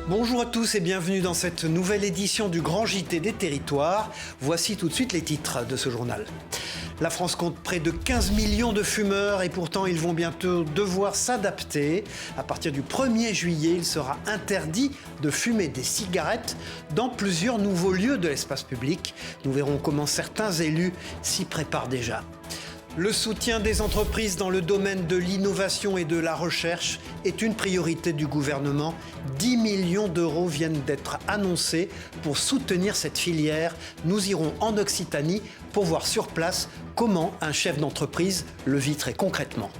Bonjour à tous et bienvenue dans cette nouvelle édition du Grand JT des Territoires. Voici tout de suite les titres de ce journal. La France compte près de 15 millions de fumeurs et pourtant ils vont bientôt devoir s'adapter. À partir du 1er juillet, il sera interdit de fumer des cigarettes dans plusieurs nouveaux lieux de l'espace public. Nous verrons comment certains élus s'y préparent déjà. Le soutien des entreprises dans le domaine de l'innovation et de la recherche est une priorité du gouvernement. 10 millions d'euros viennent d'être annoncés pour soutenir cette filière. Nous irons en Occitanie pour voir sur place comment un chef d'entreprise le vit très concrètement.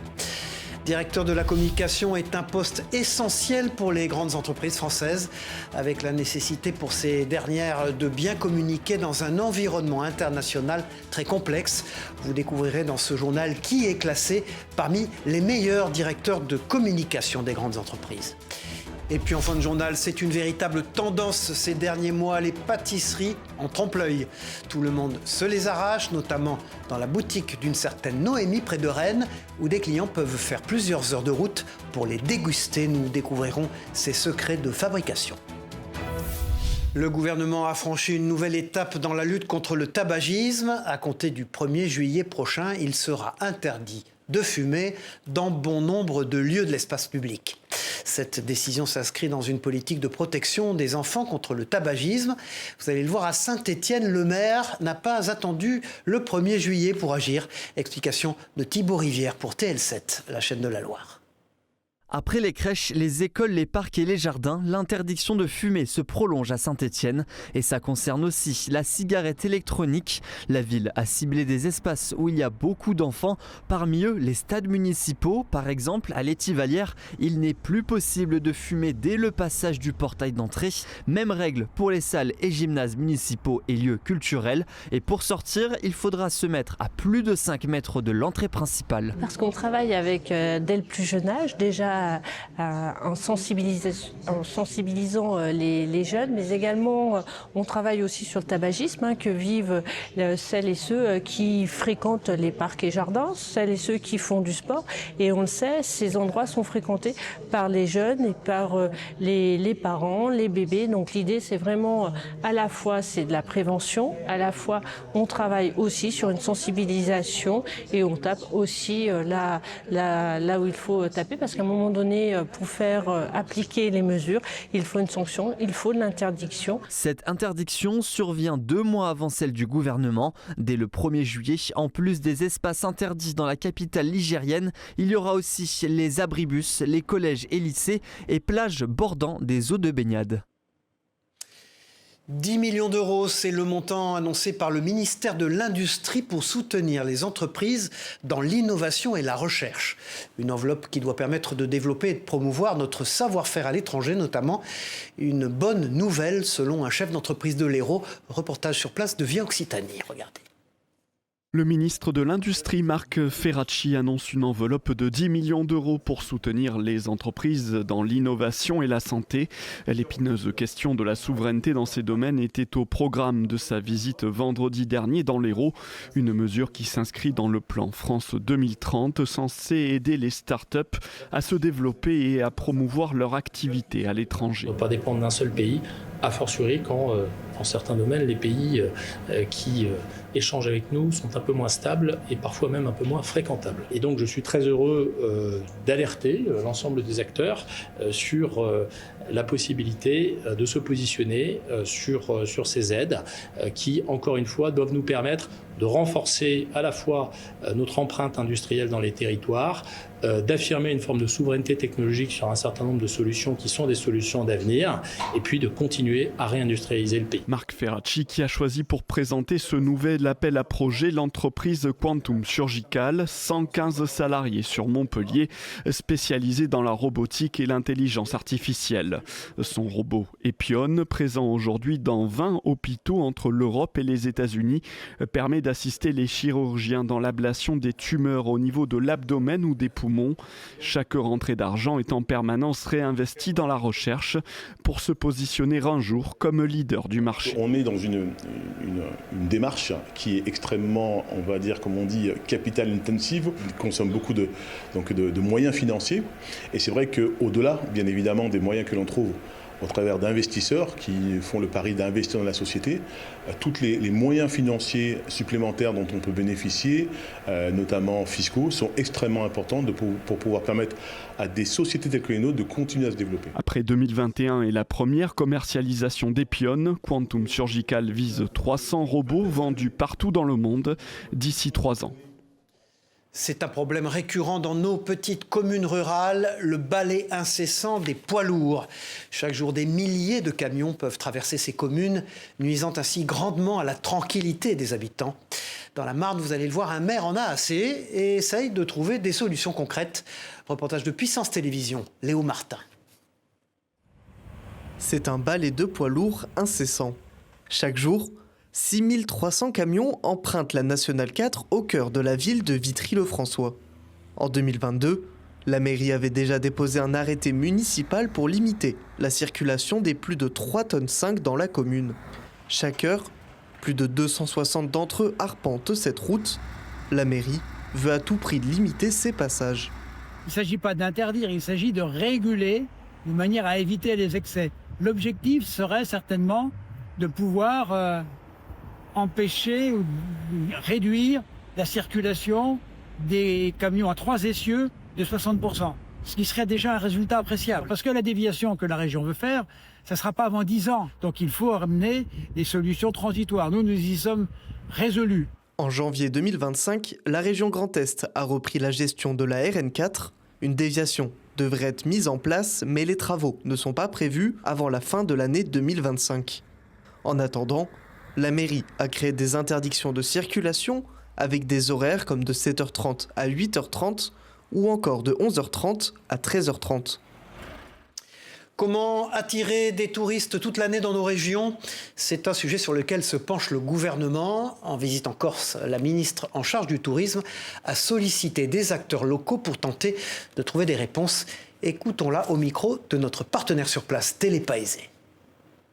Directeur de la communication est un poste essentiel pour les grandes entreprises françaises, avec la nécessité pour ces dernières de bien communiquer dans un environnement international très complexe. Vous découvrirez dans ce journal qui est classé parmi les meilleurs directeurs de communication des grandes entreprises. Et puis en fin de journal, c'est une véritable tendance ces derniers mois, les pâtisseries en trompe-l'œil. Tout le monde se les arrache, notamment dans la boutique d'une certaine Noémie près de Rennes, où des clients peuvent faire plusieurs heures de route pour les déguster. Nous découvrirons ses secrets de fabrication. Le gouvernement a franchi une nouvelle étape dans la lutte contre le tabagisme. À compter du 1er juillet prochain, il sera interdit de fumer dans bon nombre de lieux de l'espace public. Cette décision s'inscrit dans une politique de protection des enfants contre le tabagisme. Vous allez le voir, à Saint-Étienne, le maire n'a pas attendu le 1er juillet pour agir. Explication de Thibaut Rivière pour TL7, la chaîne de la Loire. Après les crèches, les écoles, les parcs et les jardins, l'interdiction de fumer se prolonge à Saint-Étienne. Et ça concerne aussi la cigarette électronique. La ville a ciblé des espaces où il y a beaucoup d'enfants. Parmi eux, les stades municipaux. Par exemple, à l'Étivalière, il n'est plus possible de fumer dès le passage du portail d'entrée. Même règle pour les salles et gymnases municipaux et lieux culturels. Et pour sortir, il faudra se mettre à plus de 5 mètres de l'entrée principale. Parce qu'on travaille avec dès le plus jeune âge, déjà en sensibilisant les jeunes, mais également on travaille aussi sur le tabagisme que vivent celles et ceux qui fréquentent les parcs et jardins, celles et ceux qui font du sport. Et on le sait, ces endroits sont fréquentés par les jeunes et par les parents, les bébés. Donc l'idée, c'est vraiment à la fois c'est de la prévention, à la fois on travaille aussi sur une sensibilisation et on tape aussi là où il faut taper, parce qu'à un moment donné, pour faire appliquer les mesures, il faut une sanction, il faut de l'interdiction. Cette interdiction survient 2 mois avant celle du gouvernement. Dès le 1er juillet, en plus des espaces interdits dans la capitale ligérienne, il y aura aussi les abribus, les collèges et lycées et plages bordant des eaux de baignade. 10 millions d'euros, c'est le montant annoncé par le ministère de l'Industrie pour soutenir les entreprises dans l'innovation et la recherche. Une enveloppe qui doit permettre de développer et de promouvoir notre savoir-faire à l'étranger, notamment. Une bonne nouvelle selon un chef d'entreprise de l'Hérault. Reportage sur place de Via Occitanie. Regardez. Le ministre de l'Industrie, Marc Ferracci, annonce une enveloppe de 10 millions d'euros pour soutenir les entreprises dans l'innovation et la santé. L'épineuse question de la souveraineté dans ces domaines était au programme de sa visite vendredi dernier dans l'Hérault. Une mesure qui s'inscrit dans le plan France 2030, censé aider les start-up à se développer et à promouvoir leur activité à l'étranger. On ne peut pas dépendre d'un seul pays, a fortiori quand, dans certains domaines, les pays qui échangent avec nous sont un peu moins stables et parfois même un peu moins fréquentables. Et donc je suis très heureux d'alerter l'ensemble des acteurs sur la possibilité de se positionner sur ces aides qui, encore une fois, doivent nous permettre de renforcer à la fois notre empreinte industrielle dans les territoires, d'affirmer une forme de souveraineté technologique sur un certain nombre de solutions qui sont des solutions d'avenir, et puis de continuer à réindustrialiser le pays. Marc Ferracci qui a choisi pour présenter ce nouvel appel à projet l'entreprise Quantum Surgical, 115 salariés sur Montpellier, spécialisés dans la robotique et l'intelligence artificielle. Son robot Epion, présent aujourd'hui dans 20 hôpitaux entre l'Europe et les États-Unis, permet d'assister les chirurgiens dans l'ablation des tumeurs au niveau de l'abdomen ou des poumons. Chaque rentrée d'argent est en permanence réinvestie dans la recherche pour se positionner un jour comme leader du marché. On est dans une démarche qui est extrêmement, on va dire, comme on dit, capital intensive, qui consomme beaucoup de moyens financiers. Et c'est vrai qu'au-delà, bien évidemment, des moyens que l'on trouve au travers d'investisseurs qui font le pari d'investir dans la société. Tous les moyens financiers supplémentaires dont on peut bénéficier, notamment fiscaux, sont extrêmement importants pour pouvoir permettre à des sociétés telles que les nôtres de continuer à se développer. Après 2021 et la première commercialisation d'Epyon, Quantum Surgical vise 300 robots vendus partout dans le monde d'ici 3 ans. C'est un problème récurrent dans nos petites communes rurales, le balai incessant des poids lourds. Chaque jour, des milliers de camions peuvent traverser ces communes, nuisant ainsi grandement à la tranquillité des habitants. Dans la Marne, vous allez le voir, un maire en a assez et essaye de trouver des solutions concrètes. Reportage de Puissance Télévisions, Léo Martin. C'est un balai de poids lourds incessant. Chaque jour, 6300 camions empruntent la Nationale 4 au cœur de la ville de Vitry-le-François. En 2022, la mairie avait déjà déposé un arrêté municipal pour limiter la circulation des plus de 3,5 tonnes dans la commune. Chaque heure, plus de 260 d'entre eux arpentent cette route. La mairie veut à tout prix limiter ces passages. Il ne s'agit pas d'interdire, il s'agit de réguler de manière à éviter les excès. L'objectif serait certainement de pouvoir empêcher ou réduire la circulation des camions à 3 essieux de 60%. Ce qui serait déjà un résultat appréciable. Parce que la déviation que la région veut faire, ça ne sera pas avant 10 ans. Donc il faut amener des solutions transitoires. Nous y sommes résolus. En janvier 2025, la région Grand Est a repris la gestion de la RN4. Une déviation devrait être mise en place, mais les travaux ne sont pas prévus avant la fin de l'année 2025. En attendant, la mairie a créé des interdictions de circulation avec des horaires comme de 7h30 à 8h30 ou encore de 11h30 à 13h30. Comment attirer des touristes toute l'année dans nos régions? C'est un sujet sur lequel se penche le gouvernement. En visite en Corse, la ministre en charge du tourisme a sollicité des acteurs locaux pour tenter de trouver des réponses. Écoutons-la au micro de notre partenaire sur place, Télépaésé.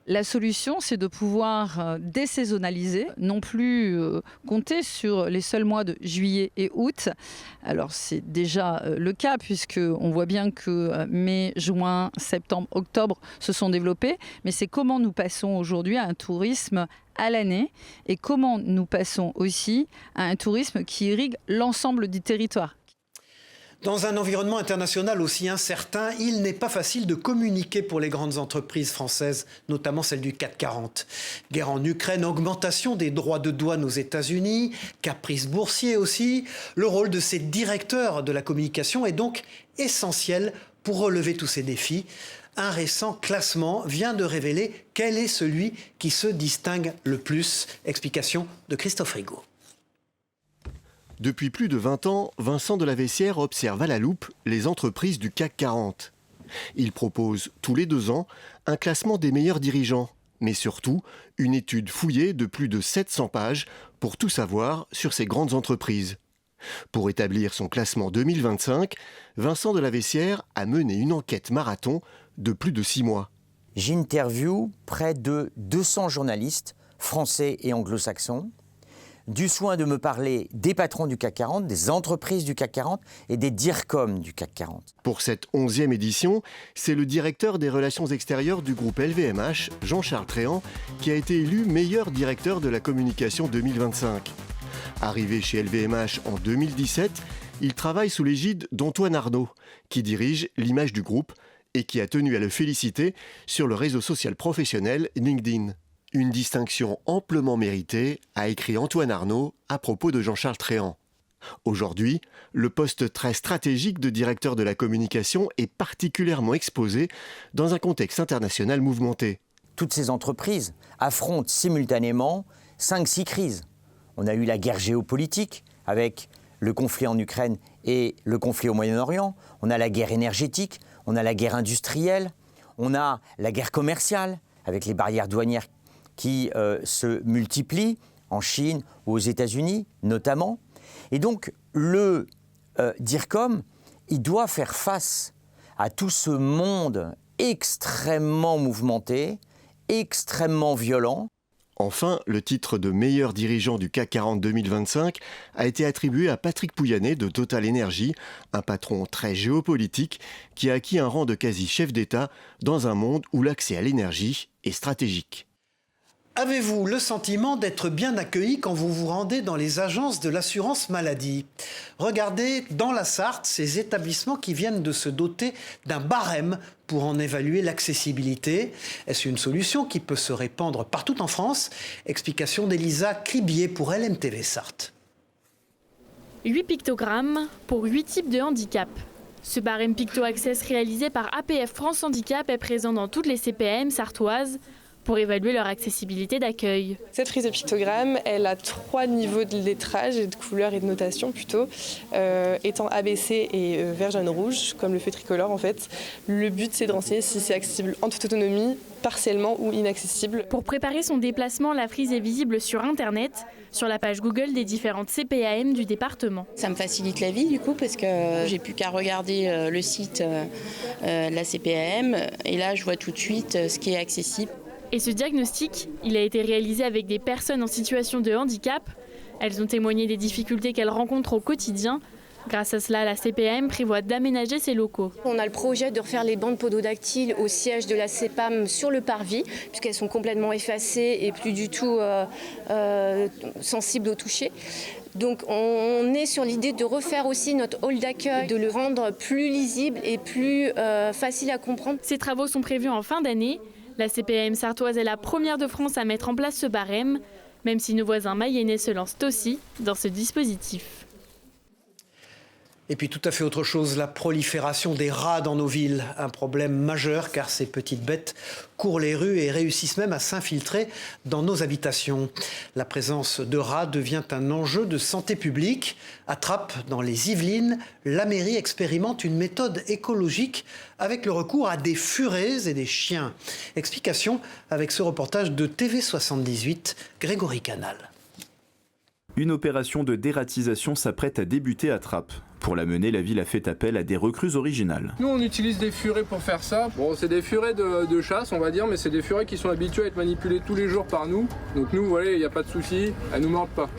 La solution, c'est de pouvoir désaisonnaliser, non plus compter sur les seuls mois de juillet et août. Alors c'est déjà le cas puisqu'on voit bien que mai, juin, septembre, octobre se sont développés. Mais c'est comment nous passons aujourd'hui à un tourisme à l'année et comment nous passons aussi à un tourisme qui irrigue l'ensemble du territoire. Dans un environnement international aussi incertain, il n'est pas facile de communiquer pour les grandes entreprises françaises, notamment celles du CAC 40. Guerre en Ukraine, augmentation des droits de douane aux États-Unis, caprice boursier aussi. Le rôle de ces directeurs de la communication est donc essentiel pour relever tous ces défis. Un récent classement vient de révéler quel est celui qui se distingue le plus. Explication de Christophe Rigaud. Depuis plus de 20 ans, Vincent Delaveissière observe à la loupe les entreprises du CAC 40. Il propose tous les 2 ans un classement des meilleurs dirigeants, mais surtout une étude fouillée de plus de 700 pages pour tout savoir sur ces grandes entreprises. Pour établir son classement 2025, Vincent Delaveissière a mené une enquête marathon de plus de 6 mois. J'interviewe près de 200 journalistes français et anglo-saxons, du soin de me parler des patrons du CAC 40, des entreprises du CAC 40 et des DIRCOM du CAC 40. Pour cette 11e édition, c'est le directeur des relations extérieures du groupe LVMH, Jean-Charles Tréant, qui a été élu meilleur directeur de la communication 2025. Arrivé chez LVMH en 2017, il travaille sous l'égide d'Antoine Arnaud, qui dirige l'image du groupe et qui a tenu à le féliciter sur le réseau social professionnel LinkedIn. Une distinction amplement méritée, a écrit Antoine Arnaud à propos de Jean-Charles Tréant. Aujourd'hui, le poste très stratégique de directeur de la communication est particulièrement exposé dans un contexte international mouvementé. Toutes ces entreprises affrontent simultanément 5-6 crises. On a eu la guerre géopolitique avec le conflit en Ukraine et le conflit au Moyen-Orient. On a la guerre énergétique, on a la guerre industrielle, on a la guerre commerciale avec les barrières douanières qui se multiplient en Chine ou aux États-Unis notamment. Et donc le DIRCOM, il doit faire face à tout ce monde extrêmement mouvementé, extrêmement violent. Enfin, le titre de meilleur dirigeant du CAC 40 2025 a été attribué à Patrick Pouyanné de Total Energy, un patron très géopolitique qui a acquis un rang de quasi-chef d'État dans un monde où l'accès à l'énergie est stratégique. Avez-vous le sentiment d'être bien accueilli quand vous vous rendez dans les agences de l'assurance maladie? Regardez dans la Sarthe ces établissements qui viennent de se doter d'un barème pour en évaluer l'accessibilité. Est-ce une solution qui peut se répandre partout en France? Explication d'Elisa Cribier pour LMTV Sarthe. 8 pictogrammes pour 8 types de handicap. Ce barème Picto Access réalisé par APF France Handicap est présent dans toutes les CPAM sartoises pour évaluer leur accessibilité d'accueil. Cette frise de pictogramme, elle a 3 niveaux de lettrage et de couleur et de notation plutôt, étant ABC et vert, jaune, rouge, comme le feu tricolore en fait. Le but c'est de renseigner si c'est accessible en toute autonomie, partiellement ou inaccessible. Pour préparer son déplacement, la frise est visible sur Internet, sur la page Google des différentes CPAM du département. Ça me facilite la vie du coup parce que j'ai plus qu'à regarder le site de la CPAM et là je vois tout de suite ce qui est accessible. Et ce diagnostic, il a été réalisé avec des personnes en situation de handicap. Elles ont témoigné des difficultés qu'elles rencontrent au quotidien. Grâce à cela, la CPAM prévoit d'aménager ses locaux. On a le projet de refaire les bandes pododactyles au siège de la CPAM sur le parvis, puisqu'elles sont complètement effacées et plus du tout sensibles au toucher. Donc on est sur l'idée de refaire aussi notre hall d'accueil, de le rendre plus lisible et plus facile à comprendre. Ces travaux sont prévus en fin d'année. La CPAM sartoise est la première de France à mettre en place ce barème, même si nos voisins mayennais se lancent aussi dans ce dispositif. Et puis tout à fait autre chose, la prolifération des rats dans nos villes. Un problème majeur car ces petites bêtes courent les rues et réussissent même à s'infiltrer dans nos habitations. La présence de rats devient un enjeu de santé publique. À Trappes, dans les Yvelines, la mairie expérimente une méthode écologique avec le recours à des furets et des chiens. Explication avec ce reportage de TV78, Grégory Canal. Une opération de dératisation s'apprête à débuter à Trappes. Pour la mener, la ville a fait appel à des recrues originales. Nous, on utilise des furets pour faire ça. Bon, c'est des furets de chasse, on va dire, mais c'est des furets qui sont habitués à être manipulés tous les jours par nous. Donc nous, voilà, il n'y a pas de souci, elles ne nous mordent pas.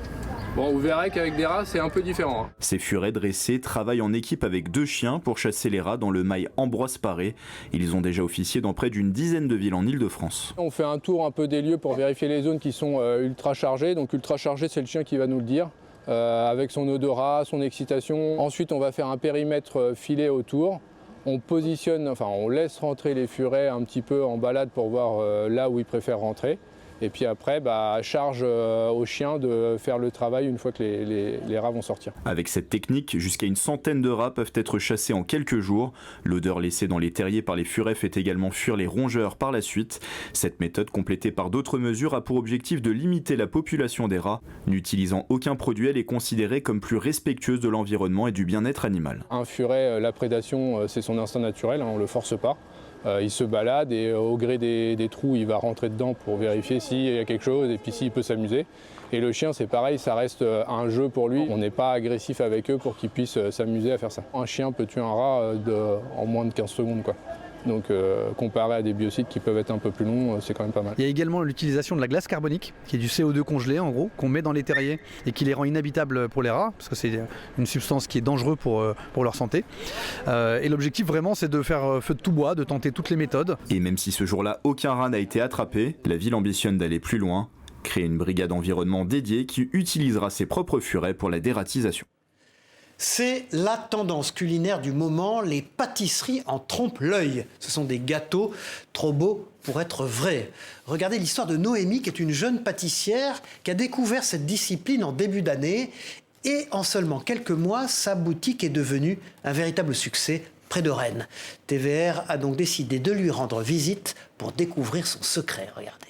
Bon, vous verrez qu'avec des rats, c'est un peu différent. Ces furets dressés travaillent en équipe avec 2 chiens pour chasser les rats dans le mail Ambroise Paré. Ils ont déjà officié dans près d'une dizaine de villes en Ile-de-France. On fait un tour un peu des lieux pour vérifier les zones qui sont ultra chargées. Donc ultra chargé, c'est le chien qui va nous le dire. Avec son odorat, son excitation. Ensuite, on va faire un périmètre filé autour. On positionne, enfin on laisse rentrer les furets un petit peu en balade pour voir là où ils préfèrent rentrer. Et puis après, charge aux chiens de faire le travail une fois que les rats vont sortir. Avec cette technique, jusqu'à une centaine de rats peuvent être chassés en quelques jours. L'odeur laissée dans les terriers par les furets fait également fuir les rongeurs par la suite. Cette méthode, complétée par d'autres mesures, a pour objectif de limiter la population des rats. N'utilisant aucun produit, elle est considérée comme plus respectueuse de l'environnement et du bien-être animal. Un furet, la prédation, c'est son instinct naturel, on ne le force pas. Il se balade et au gré des trous, il va rentrer dedans pour vérifier s'il y a quelque chose et puis s'il peut s'amuser. Et le chien, c'est pareil, ça reste un jeu pour lui. On n'est pas agressif avec eux pour qu'ils puissent s'amuser à faire ça. Un chien peut tuer un rat en moins de 15 secondes, quoi. Donc comparé à des biocides qui peuvent être un peu plus longs, c'est quand même pas mal. Il y a également l'utilisation de la glace carbonique, qui est du CO2 congelé en gros, qu'on met dans les terriers et qui les rend inhabitables pour les rats, parce que c'est une substance qui est dangereuse pour leur santé. Et l'objectif vraiment, c'est de faire feu de tout bois, de tenter toutes les méthodes. Et même si ce jour-là, aucun rat n'a été attrapé, la ville ambitionne d'aller plus loin, créer une brigade environnement dédiée qui utilisera ses propres furets pour la dératisation. C'est la tendance culinaire du moment, les pâtisseries en trompe-l'œil. Ce sont des gâteaux trop beaux pour être vrais. Regardez l'histoire de Noémie, qui est une jeune pâtissière qui a découvert cette discipline en début d'année. Et en seulement quelques mois, sa boutique est devenue un véritable succès près de Rennes. TVR a donc décidé de lui rendre visite pour découvrir son secret. Regardez.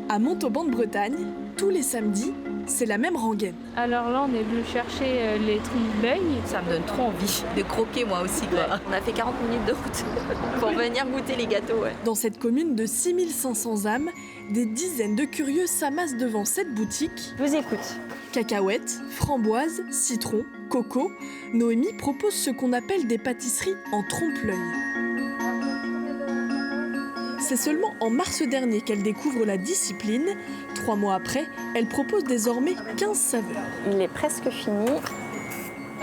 À Montauban de Bretagne, tous les samedis, c'est la même rengaine. Alors là, on est venu chercher les trompe-l'œil. Ça me donne trop envie de croquer moi aussi, quoi. Ouais. On a fait 40 minutes de route pour venir goûter les gâteaux. Ouais. Dans cette commune de 6500 âmes, des dizaines de curieux s'amassent devant cette boutique. Je vous écoute. Cacahuètes, framboises, citrons, coco, Noémie propose ce qu'on appelle des pâtisseries en trompe-l'œil. C'est seulement en mars dernier qu'elle découvre la discipline. 3 mois après, elle propose désormais 15 saveurs. Il est presque fini.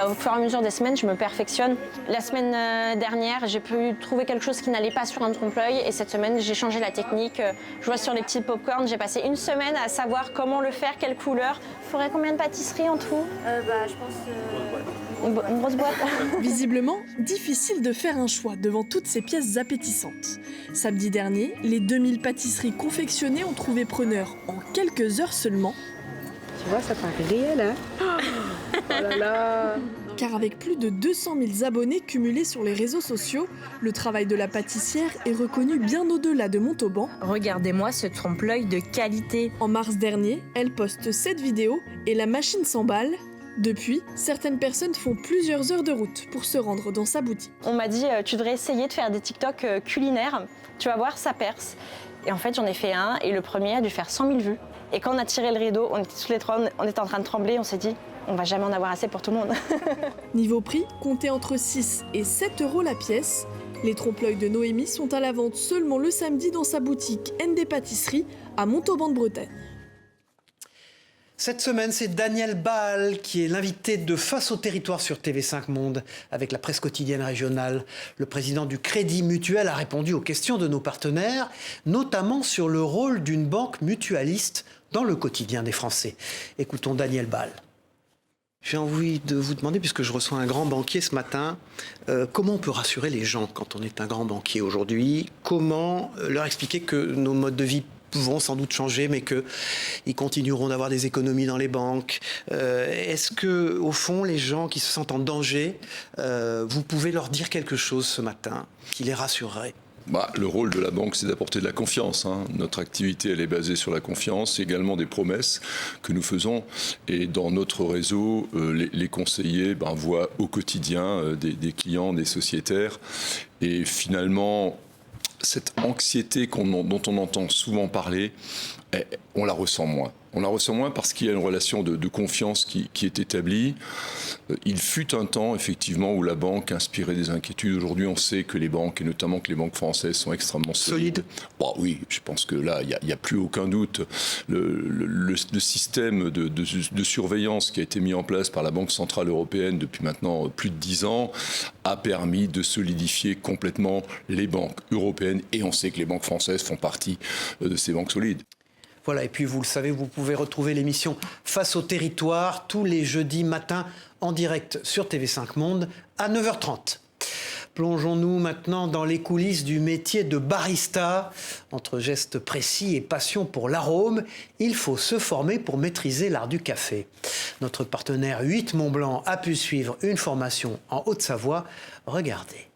Au fur et à mesure des semaines, je me perfectionne. La semaine dernière, j'ai pu trouver quelque chose qui n'allait pas sur un trompe-l'œil et cette semaine, j'ai changé la technique. Je vois sur les petits pop-corn, j'ai passé une semaine à savoir comment le faire, quelle couleur. Il faudrait combien de pâtisseries en tout ? Je pense... Une grosse boîte. Visiblement, difficile de faire un choix devant toutes ces pièces appétissantes. Samedi dernier, les 2000 pâtisseries confectionnées ont trouvé preneur en quelques heures seulement. Tu vois, ça paraît réel, hein ? Oh là là ! Car avec plus de 200 000 abonnés cumulés sur les réseaux sociaux, le travail de la pâtissière est reconnu bien au-delà de Montauban. Regardez-moi ce trompe-l'œil de qualité. En mars dernier, elle poste 7 vidéos et la machine s'emballe. Depuis, certaines personnes font plusieurs heures de route pour se rendre dans sa boutique. On m'a dit tu devrais essayer de faire des TikTok culinaires. Tu vas voir, ça perce. Et en fait, j'en ai fait un et le premier a dû faire 100 000 vues. Et quand on a tiré le rideau, on était tous les trois, on était en train de trembler, on s'est dit on va jamais en avoir assez pour tout le monde. Niveau prix, comptez entre 6 et 7 € la pièce. Les trompe-l'œil de Noémie sont à la vente seulement le samedi dans sa boutique ND Pâtisserie à Montauban de Bretagne. Cette semaine, c'est Daniel Baal qui est l'invité de Face au territoire sur TV5 Monde avec la presse quotidienne régionale. Le président du Crédit Mutuel a répondu aux questions de nos partenaires, notamment sur le rôle d'une banque mutualiste dans le quotidien des Français. Écoutons Daniel Baal. J'ai envie de vous demander, puisque je reçois un grand banquier ce matin, comment on peut rassurer les gens quand on est un grand banquier aujourd'hui ? Comment leur expliquer que nos modes de vie vont sans doute changer, mais qu'ils continueront d'avoir des économies dans les banques. Est-ce que, au fond, les gens qui se sentent en danger, vous pouvez leur dire quelque chose ce matin qui les rassurerait ? Le rôle de la banque, c'est d'apporter de la confiance. Notre activité, elle est basée sur la confiance, également des promesses que nous faisons. Et dans notre réseau, les conseillers voient au quotidien des clients, des sociétaires. Et finalement, cette anxiété dont on entend souvent parler, on la ressent moins. On la ressent moins parce qu'il y a une relation de confiance qui est établie. Il fut un temps, effectivement, où la banque inspirait des inquiétudes. Aujourd'hui, on sait que les banques, et notamment que les banques françaises, sont extrêmement solides. Oui, je pense que là, il n'y a plus aucun doute. Le système de surveillance qui a été mis en place par la Banque Centrale Européenne depuis maintenant plus de 10 ans a permis de solidifier complètement les banques européennes. Et on sait que les banques françaises font partie de ces banques solides. Voilà, et puis vous le savez, vous pouvez retrouver l'émission Face au territoire tous les jeudis matins en direct sur TV5 Monde à 9h30. Plongeons-nous maintenant dans les coulisses du métier de barista. Entre gestes précis et passion pour l'arôme, il faut se former pour maîtriser l'art du café. Notre partenaire 8 Montblanc a pu suivre une formation en Haute-Savoie. Regardez.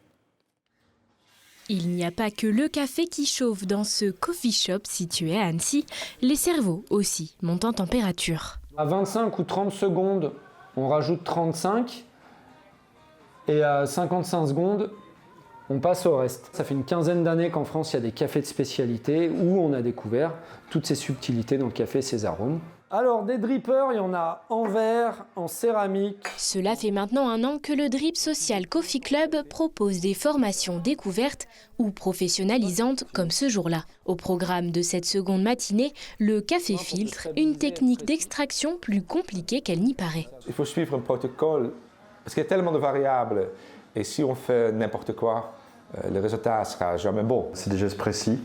Il n'y a pas que le café qui chauffe dans ce coffee shop situé à Annecy, les cerveaux aussi montent en température. À 25 ou 30 secondes, on rajoute 35 et à 55 secondes, on passe au reste. Ça fait une quinzaine d'années qu'en France, il y a des cafés de spécialité où on a découvert toutes ces subtilités dans le café et ses arômes. Alors, des drippers, il y en a en verre, en céramique. Cela fait maintenant 1 an que le Drip Social Coffee Club propose des formations découvertes ou professionnalisantes comme ce jour-là. Au programme de cette seconde matinée, le café filtre, une technique d'extraction plus compliquée qu'elle n'y paraît. Il faut suivre un protocole parce qu'il y a tellement de variables et si on fait n'importe quoi, le résultat ne sera jamais bon. C'est des gestes précis,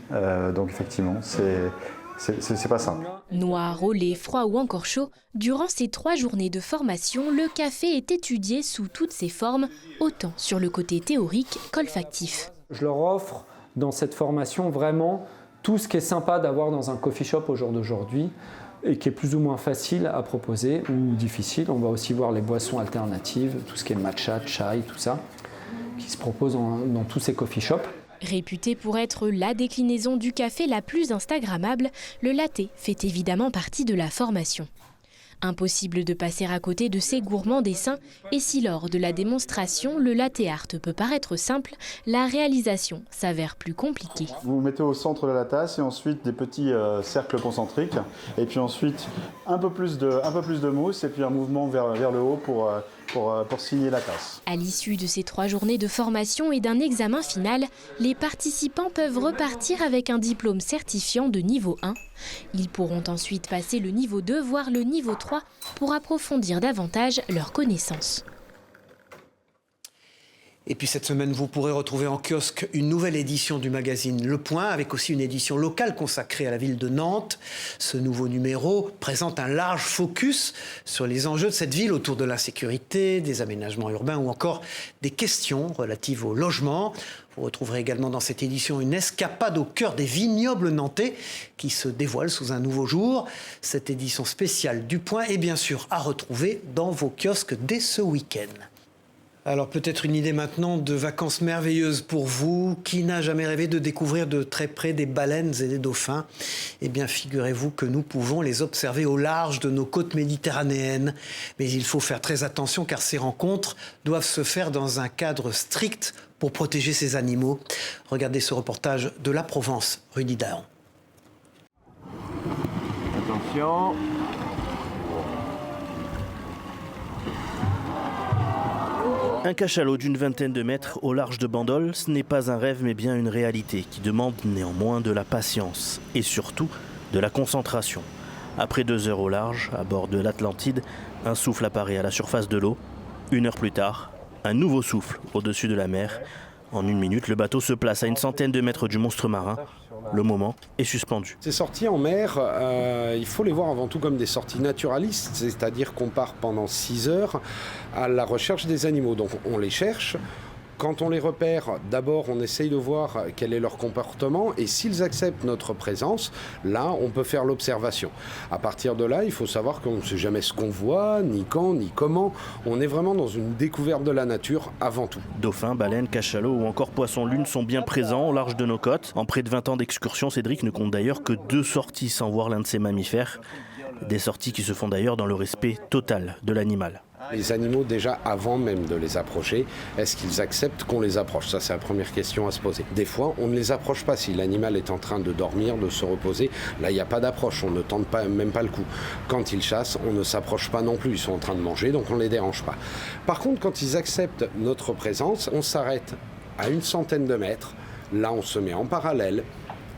donc effectivement, c'est pas simple. Noir, au lait, froid ou encore chaud, durant ces 3 journées de formation, le café est étudié sous toutes ses formes, autant sur le côté théorique qu'olfactif. Je leur offre dans cette formation vraiment tout ce qui est sympa d'avoir dans un coffee shop au jour d'aujourd'hui et qui est plus ou moins facile à proposer ou difficile. On va aussi voir les boissons alternatives, tout ce qui est matcha, chai, tout ça, qui se propose dans tous ces coffee shops. Réputé pour être la déclinaison du café la plus instagrammable, le latte fait évidemment partie de la formation. Impossible de passer à côté de ces gourmands dessins, et si lors de la démonstration, le latte art peut paraître simple, la réalisation s'avère plus compliquée. Vous vous mettez au centre de la tasse et ensuite des petits cercles concentriques, et puis ensuite un peu plus de mousse et puis un mouvement vers le haut pour pour signer la tasse. À l'issue de ces 3 journées de formation et d'un examen final, les participants peuvent repartir avec un diplôme certifiant de niveau 1. Ils pourront ensuite passer le niveau 2, voire le niveau 3, pour approfondir davantage leurs connaissances. Et puis cette semaine, vous pourrez retrouver en kiosque une nouvelle édition du magazine Le Point, avec aussi une édition locale consacrée à la ville de Nantes. Ce nouveau numéro présente un large focus sur les enjeux de cette ville autour de l'insécurité, des aménagements urbains ou encore des questions relatives au logement. Vous retrouverez également dans cette édition une escapade au cœur des vignobles nantais qui se dévoile sous un nouveau jour. Cette édition spéciale du Point est bien sûr à retrouver dans vos kiosques dès ce week-end. Alors peut-être une idée maintenant de vacances merveilleuses pour vous. Qui n'a jamais rêvé de découvrir de très près des baleines et des dauphins? Eh bien figurez-vous que nous pouvons les observer au large de nos côtes méditerranéennes. Mais il faut faire très attention car ces rencontres doivent se faire dans un cadre strict pour protéger ces animaux. Regardez ce reportage de la Provence, Rudy Dahan. Attention. Un cachalot d'une vingtaine de mètres au large de Bandol, ce n'est pas un rêve mais bien une réalité qui demande néanmoins de la patience et surtout de la concentration. Après 2 heures au large, à bord de l'Atlantide, un souffle apparaît à la surface de l'eau. 1 heure plus tard, un nouveau souffle au-dessus de la mer. En 1 minute, le bateau se place à une centaine de mètres du monstre marin. Le moment est suspendu. Ces sorties en mer, il faut les voir avant tout comme des sorties naturalistes, c'est-à-dire qu'on part pendant 6 heures à la recherche des animaux. Donc on les cherche. Quand on les repère, d'abord on essaye de voir quel est leur comportement et s'ils acceptent notre présence, là on peut faire l'observation. À partir de là, il faut savoir qu'on ne sait jamais ce qu'on voit, ni quand, ni comment. On est vraiment dans une découverte de la nature avant tout. Dauphins, baleines, cachalots ou encore poissons-lunes sont bien présents au large de nos côtes. En près de 20 ans d'excursion, Cédric ne compte d'ailleurs que 2 sorties sans voir l'un de ces mammifères. Des sorties qui se font d'ailleurs dans le respect total de l'animal. Les animaux, déjà avant même de les approcher, est-ce qu'ils acceptent qu'on les approche? Ça, c'est la première question à se poser. Des fois, on ne les approche pas. Si l'animal est en train de dormir, de se reposer, là, il n'y a pas d'approche. On ne tente même pas le coup. Quand ils chassent, on ne s'approche pas non plus. Ils sont en train de manger, donc on ne les dérange pas. Par contre, quand ils acceptent notre présence, on s'arrête à 100 de mètres. Là, on se met en parallèle.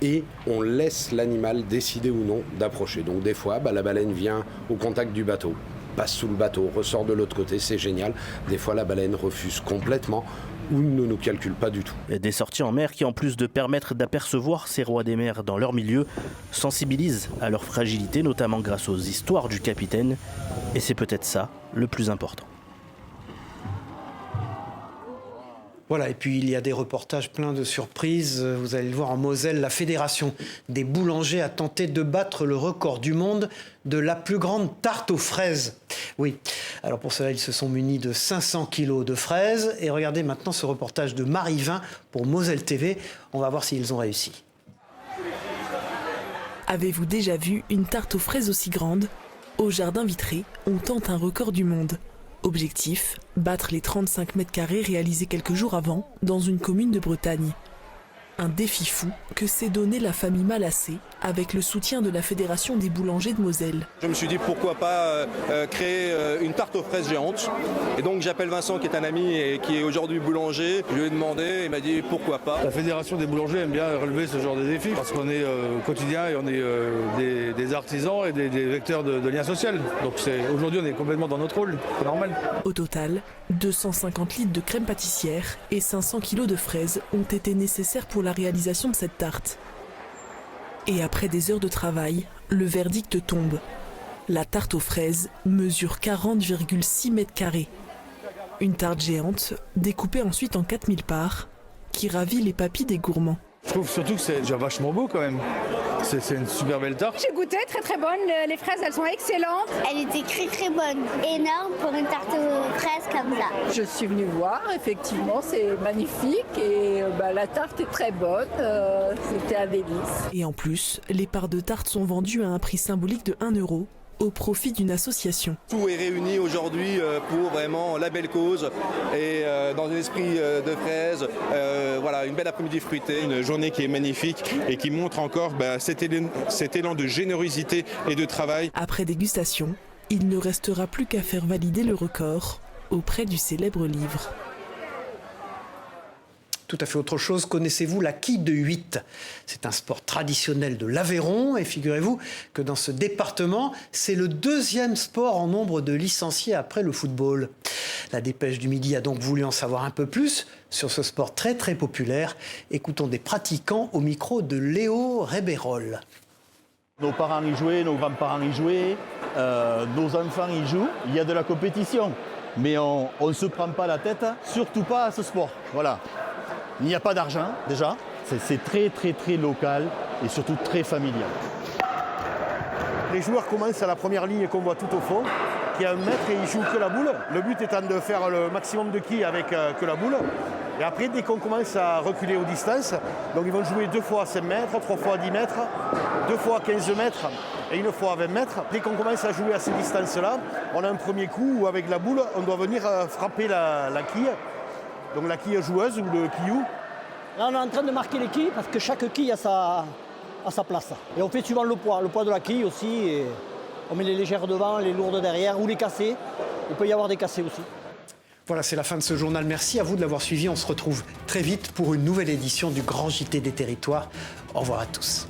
Et on laisse l'animal décider ou non d'approcher. Donc des fois, la baleine vient au contact du bateau, passe sous le bateau, ressort de l'autre côté, c'est génial. Des fois, la baleine refuse complètement ou ne nous calcule pas du tout. Des sorties en mer qui, en plus de permettre d'apercevoir ces rois des mers dans leur milieu, sensibilisent à leur fragilité, notamment grâce aux histoires du capitaine. Et c'est peut-être ça le plus important. Voilà, et puis il y a des reportages pleins de surprises. Vous allez le voir en Moselle, la Fédération des boulangers a tenté de battre le record du monde de la plus grande tarte aux fraises. Oui, alors pour cela, ils se sont munis de 500 kilos de fraises. Et regardez maintenant ce reportage de Marie Vin pour Moselle TV. On va voir s'ils ont réussi. Avez-vous déjà vu une tarte aux fraises aussi grande? Au Jardin Vitré, on tente un record du monde. Objectif, battre les 35 mètres carrés réalisés quelques jours avant dans une commune de Bretagne. Un défi fou que s'est donné la famille Malassé avec le soutien de la Fédération des boulangers de Moselle. Je me suis dit pourquoi pas créer une tarte aux fraises géante. Et donc j'appelle Vincent qui est un ami et qui est aujourd'hui boulanger. Je lui ai demandé, il m'a dit pourquoi pas. La Fédération des boulangers aime bien relever ce genre de défis parce qu'on est au quotidien et on est des artisans et des vecteurs de lien social. Donc aujourd'hui on est complètement dans notre rôle, c'est normal. Au total, 250 litres de crème pâtissière et 500 kilos de fraises ont été nécessaires pour la réalisation de cette tarte. Et après des heures de travail, le verdict tombe. La tarte aux fraises mesure 40,6 mètres carrés. Une tarte géante, découpée ensuite en 4000 parts, qui ravit les papilles des gourmands. Je trouve surtout que c'est déjà vachement beau quand même. C'est une super belle tarte. J'ai goûté, très très bonne, les fraises elles sont excellentes. Elle était très très bonne, énorme pour une tarte aux fraises comme ça. Je suis venue voir, effectivement c'est magnifique et la tarte est très bonne, c'était un délice. Et en plus, les parts de tarte sont vendues à un prix symbolique de 1 € au profit d'une association. Tout est réuni aujourd'hui pour vraiment la belle cause et dans un esprit de fraise, voilà, une belle après-midi fruitée. Une journée qui est magnifique et qui montre encore cet élan de générosité et de travail. Après dégustation, il ne restera plus qu'à faire valider le record auprès du célèbre livre. Tout à fait autre chose, connaissez-vous la quille de 8 ? C'est un sport traditionnel de l'Aveyron et figurez-vous que dans ce département, c'est le deuxième sport en nombre de licenciés après le football. La Dépêche du Midi a donc voulu en savoir un peu plus sur ce sport très très populaire. Écoutons des pratiquants au micro de Léo Rébérol. Nos parents y jouaient, nos grands-parents y jouaient, nos enfants y jouent. Il y a de la compétition, mais on ne se prend pas la tête, surtout pas à ce sport. Voilà. Il n'y a pas d'argent, déjà. C'est très, très, très local et surtout très familial. Les joueurs commencent à la première ligne qu'on voit tout au fond, qui est à 1 mètre et ils jouent que la boule. Le but étant de faire le maximum de quilles avec que la boule. Et après, dès qu'on commence à reculer aux distances, donc ils vont jouer 2 fois à 5 mètres, 3 fois à 10 mètres, 2 fois à 15 mètres et 1 fois à 20 mètres. Dès qu'on commence à jouer à ces distances-là, on a un premier coup où avec la boule, on doit venir frapper la quille. Donc la quille joueuse ou le quillou. Là, on est en train de marquer les quilles parce que chaque quille a sa place. Et on fait suivant le poids de la quille aussi. Et on met les légères devant, les lourdes derrière ou les cassées. Il peut y avoir des cassées aussi. Voilà, c'est la fin de ce journal. Merci à vous de l'avoir suivi. On se retrouve très vite pour une nouvelle édition du Grand JT des Territoires. Au revoir à tous.